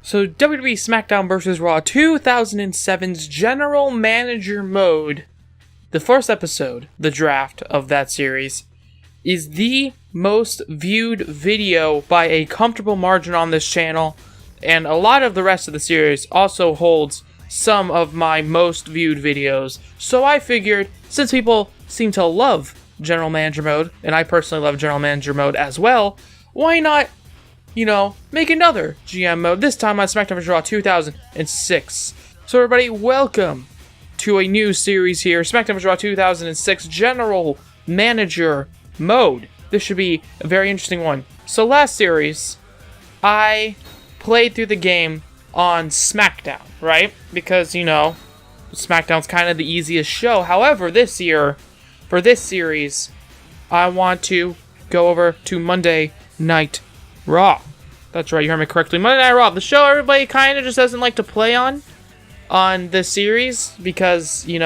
So WWE SmackDown Vs Raw 2007's General Manager Mode, the first episode, the draft of that series, is the most viewed video by a comfortable margin on this channel, and a lot of the rest of the series also holds some of my most viewed videos. So I figured, since people seem to love General Manager Mode, and I personally love General Manager Mode as well, why not, make another GM mode, this time on SmackDown Vs Raw 2006. So everybody, welcome to a new series here, SmackDown Vs Raw 2006 General Manager Mode. This should be a very interesting one. So last series, I played through the game on SmackDown, right? Because, SmackDown's kind of the easiest show. However, this year, for this series, I want to go over to Monday Night Raw. That's right, you heard me correctly. Monday Night Raw, the show everybody kind of just doesn't like to play on this series because, I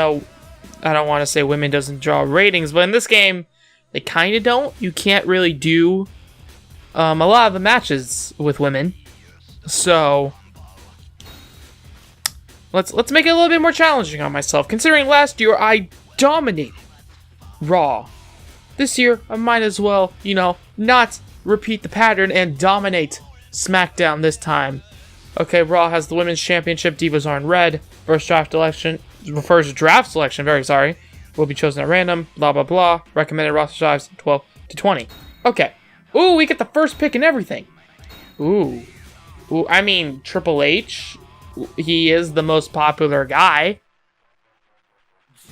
don't want to say women doesn't draw ratings, but in this game, they kind of don't. You can't really do a lot of the matches with women. So let's make it a little bit more challenging on myself. Considering last year I dominated Raw, this year I might as well, not repeat the pattern and dominate SmackDown this time. Okay, Raw has the Women's Championship. Divas are in red. First draft selection will be chosen at random. Blah, blah, blah. Recommended roster size 12 to 20. Okay. Ooh, we get the first pick and everything. Ooh, I mean, Triple H, he is the most popular guy.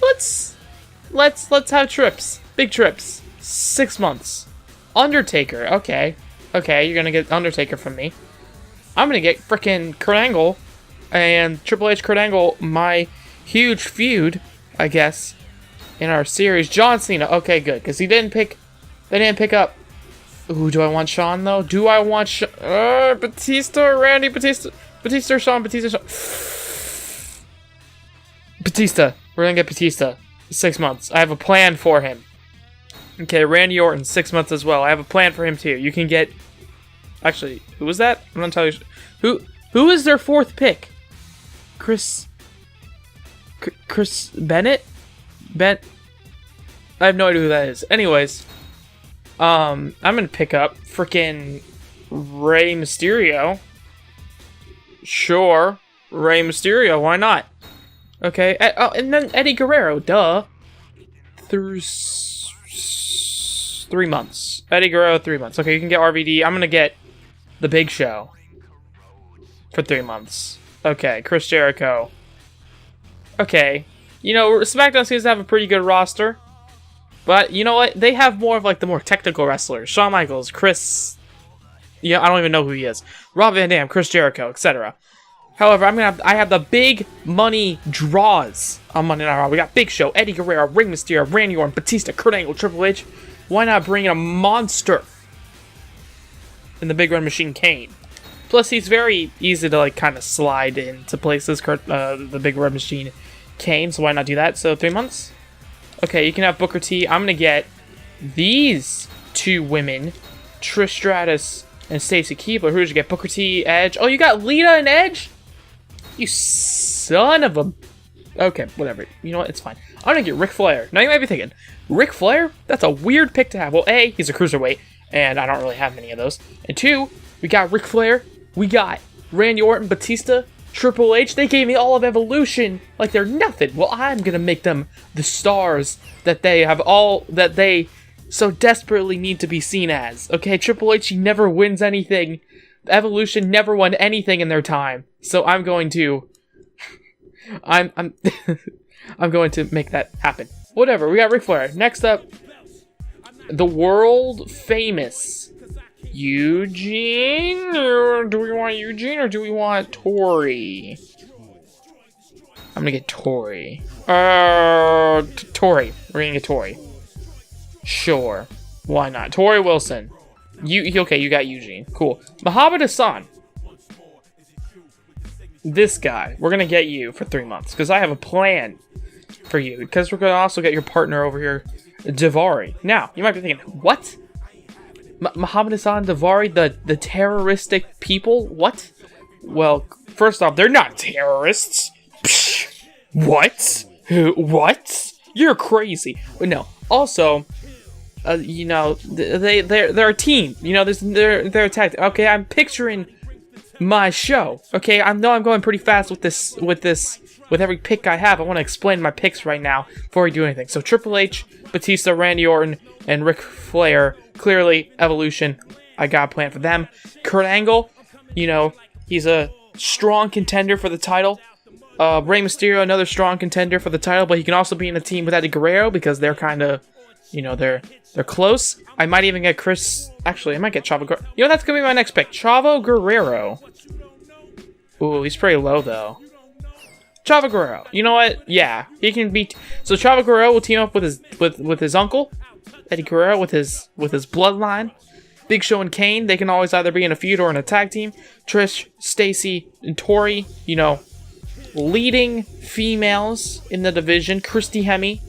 Let's have trips. Big trips. 6 months. Undertaker. Okay, you're gonna get Undertaker from me. I'm gonna get frickin' Kurt Angle and Triple H Kurt Angle, my huge feud, I guess, in our series. John Cena. Okay, good, because they didn't pick up. Ooh, do I want Shawn though? Do I want Batista or Randy? Batista or Shawn? Batista. We're gonna get Batista. 6 months. I have a plan for him. Okay, Randy Orton, 6 months as well. I have a plan for him too. You can get. Actually, who was that? I'm not telling you. Who is their fourth pick? Chris Bennett? I have no idea who that is. Anyways, I'm gonna pick up freaking Rey Mysterio. Sure, Rey Mysterio. Why not? Okay. And then Eddie Guerrero. Duh. Through 3 months. Eddie Guerrero, 3 months. Okay, you can get RVD. I'm gonna get the Big Show for 3 months. Okay, Chris Jericho. Okay. SmackDown seems to have a pretty good roster. But, you know what? They have more of, the more technical wrestlers. Shawn Michaels, Chris... I don't even know who he is. Rob Van Dam, Chris Jericho, etc. However, I have the big money draws on Monday Night Raw. We got Big Show, Eddie Guerrero, Rey Mysterio, Randy Orton, Batista, Kurt Angle, Triple H. Why not bring in a monster in the Big Red Machine, Kane? Plus, he's very easy to, kind of slide into places, the Big Red Machine, Kane, so why not do that? So, 3 months? Okay, you can have Booker T. I'm going to get these two women, Trish Stratus and Stacy Keibler. Who did you get? Booker T, Edge. Oh, you got Lita and Edge? You son of a... Okay, whatever. You know what? It's fine. I'm going to get Ric Flair. Now, you might be thinking, Ric Flair? That's a weird pick to have. Well, A, he's a cruiserweight, and I don't really have many of those. And 2, we got Ric Flair. We got Randy Orton, Batista, Triple H. They gave me all of Evolution like they're nothing. Well, I'm going to make them the stars that they so desperately need to be seen as. Okay, Triple H, he never wins anything. Evolution never won anything in their time. So I'm going to... I'm going to make that happen. Whatever, we got Ric Flair. Next up, the world famous Eugene? Do we want Eugene or do we want Tori? I'm gonna get Tori. Tori. We're gonna get Tori. Sure. Why not? Tori Wilson. Okay, you got Eugene. Cool. Muhammad Hassan. This guy. We're gonna get you for 3 months because I have a plan for you. Because we're gonna also get your partner over here, Daivari. Now, you might be thinking, what? Muhammad Hassan, Daivari, the terroristic people? What? Well, first off, they're not terrorists. Psh, what? What? You're crazy. But no. Also, you know, they're a team. You know, they're a tactic. Okay, I'm picturing my show. Okay, I know I'm going pretty fast with every pick I have. I want to explain my picks right now before we do anything. So Triple H, Batista, Randy Orton, and Ric Flair. Clearly, Evolution. I got a plan for them. Kurt Angle, you know, he's a strong contender for the title. Rey Mysterio, another strong contender for the title, but he can also be in a team with Eddie Guerrero because they're kind of, you know, they're close. I might even get Actually, I might get Chavo Guerrero. You know, that's going to be my next pick. Chavo Guerrero. Ooh, he's pretty low, though. Chavo Guerrero. You know what? Yeah, he can beat. So Chavo Guerrero will team up with his uncle, Eddie Guerrero, with his bloodline. Big Show and Kane, they can always either be in a feud or in a tag team. Trish, Stacy, and Tori, you know, leading females in the division. Christy Hemme,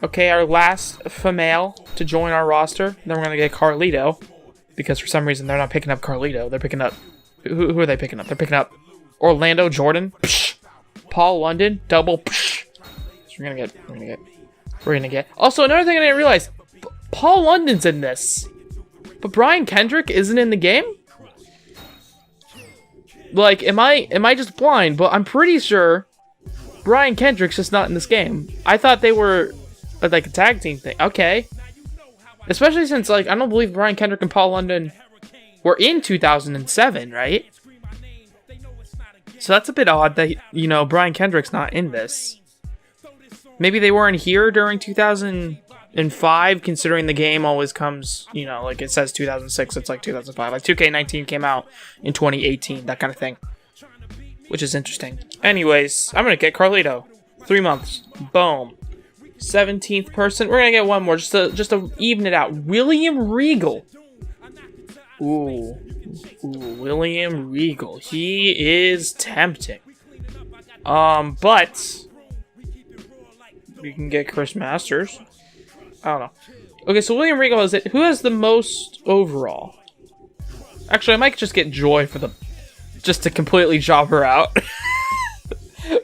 okay, our last female to join our roster. Then we're going to get Carlito, because for some reason they're not picking up Carlito. They're picking up, who are they picking up? They're picking up Orlando Jordan, psh, Paul London, double, psh. So we're going to get. Also, another thing I didn't realize, Paul London's in this. But Brian Kendrick isn't in the game? Like, am I just blind? But I'm pretty sure Brian Kendrick's just not in this game. I thought they were like a tag team thing. Okay. Especially since, like, I don't believe Brian Kendrick and Paul London were in 2007, right? So that's a bit odd that, you know, Brian Kendrick's not in this. Maybe they weren't here during 2005, considering the game always comes, you know, like it says 2006, it's like 2005. Like 2K19 came out in 2018, that kind of thing. Which is interesting. Anyways, I'm going to get Carlito. 3 months. Boom. 17th person. We're going to get one more just to even it out. William Regal. Ooh, William Regal. He is tempting. But we can get Chris Masters. I don't know. Okay, so William Regal is it. Who has the most overall? Actually, I might just get Joy just to completely job her out.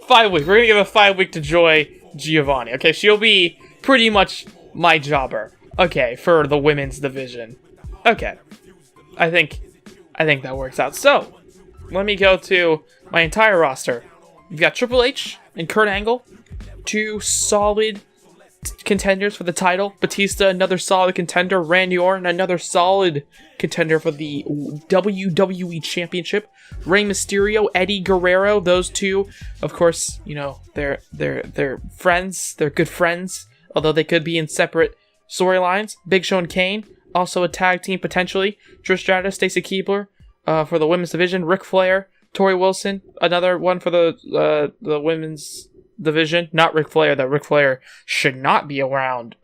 5 week. We're gonna give a 5 week to Joy Giovanni. Okay, she'll be pretty much my jobber. Okay, for the women's division. Okay, I think that works out. So let me go to my entire roster. You've got Triple H and Kurt Angle, 2 solid contenders for the title. Batista, another solid contender. Randy Orton, another solid contender for the WWE Championship. Rey Mysterio, Eddie Guerrero, those two, of course, you know, they're friends. They're good friends, although they could be in separate storylines. Big Show and Kane, also a tag team potentially. Trish Stratus, Stacy Keibler for the women's division. Ric Flair, Tori Wilson, another one for the women's division. Not Ric Flair, though. Ric Flair should not be around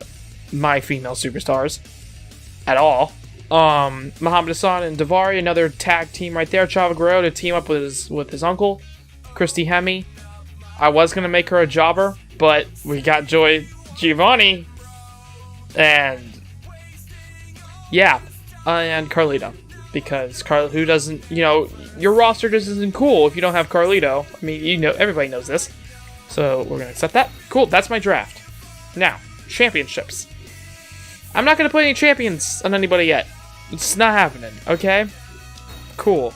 my female superstars at all. Muhammad Hassan and Daivari, another tag team right there. Chavo Guerrero to team up with his uncle. Christy Hemme. I was gonna make her a jobber, but we got Joy Giovanni, and yeah, and Carlito, because who doesn't, you know, your roster just isn't cool if you don't have Carlito. I mean, you know, everybody knows this. So we're going to accept that. Cool, that's my draft. Now, championships. I'm not going to put any champions on anybody yet. It's not happening, okay? Cool.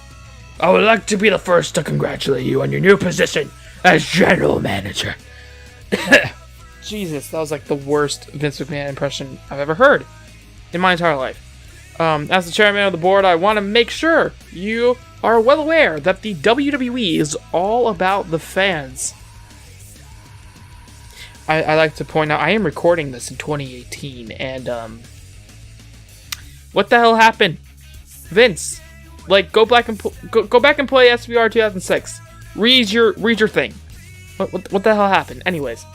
I would like to be the first to congratulate you on your new position as general manager. Jesus, that was like the worst Vince McMahon impression I've ever heard in my entire life. As the chairman of the board, I want to make sure you are well aware that the WWE is all about the fans. I like to point out, I am recording this in 2018, and, what the hell happened? Vince, like, go back and play SVR 2006. Read your thing. What the hell happened? Anyways,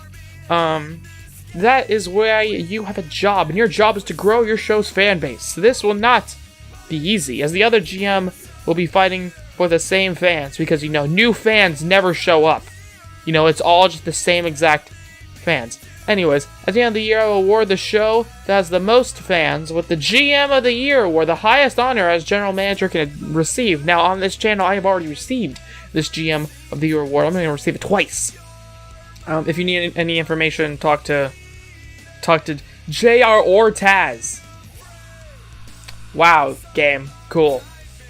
that is where you have a job, and your job is to grow your show's fan base. This will not be easy, as the other GM will be fighting for the same fans, because, you know, new fans never show up. You know, it's all just the same exact fans. Anyways, at the end of the year, I will award the show that has the most fans with the GM of the Year award, the highest honor as general manager can receive. Now, on this channel, I have already received this GM of the Year award. I'm going to receive it twice. If you need any information, talk to JR or Taz. Wow, game. Cool.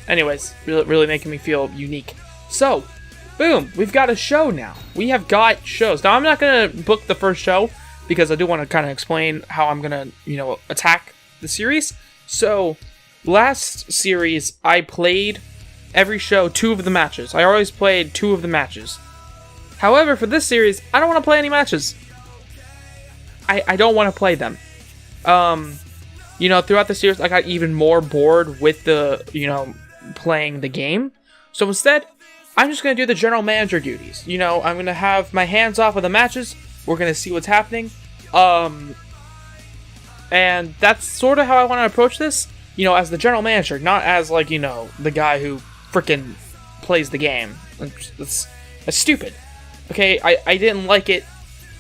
Anyways, really making me feel unique. So, boom, we've got a show now. We have got shows. Now, I'm not going to book the first show because I do want to kind of explain how I'm going to, attack the series. So, last series, I played every show 2 of the matches. I always played 2 of the matches. However, for this series, I don't want to play any matches. I don't want to play them. Throughout the series, I got even more bored with the, playing the game. So instead, I'm just going to do the general manager duties. I'm going to have my hands off of the matches. We're going to see what's happening. And that's sort of how I want to approach this. As the general manager, not as, the guy who freaking plays the game. That's stupid. Okay, I didn't like it,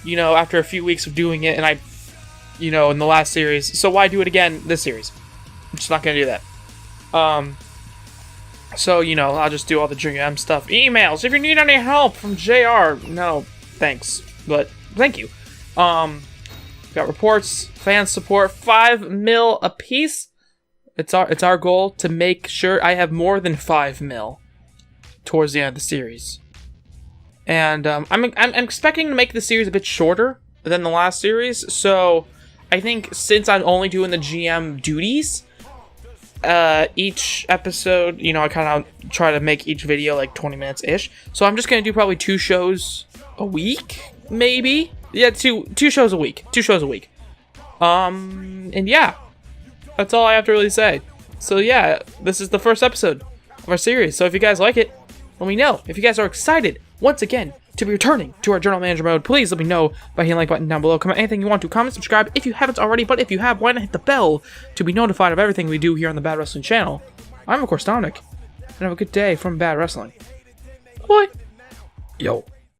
after a few weeks of doing it, and in the last series. So why do it again this series? I'm just not going to do that. So, I'll just do all the GM stuff. Emails, if you need any help from JR. No, thanks. But, thank you. Got reports, fan support, 5 mil a piece. It's our goal to make sure I have more than 5 mil towards the end of the series. And I'm expecting to make the series a bit shorter than the last series. So I think since I'm only doing the GM duties, each episode, I kind of try to make each video like 20 minutes-ish. So I'm just going to do probably 2 shows a week, maybe? Yeah, two shows a week. 2 shows a week. And yeah, that's all I have to really say. So yeah, this is the first episode of our series. So if you guys like it, let me know. If you guys are excited, once again, to be returning to our general manager mode, please let me know by hitting the like button down below. Comment anything you want to. Comment, subscribe if you haven't already. But if you have, why not hit the bell to be notified of everything we do here on the Bad Wrestling channel. I'm, of course, Dominic. And have a good day from Bad Wrestling. Bye. Yo.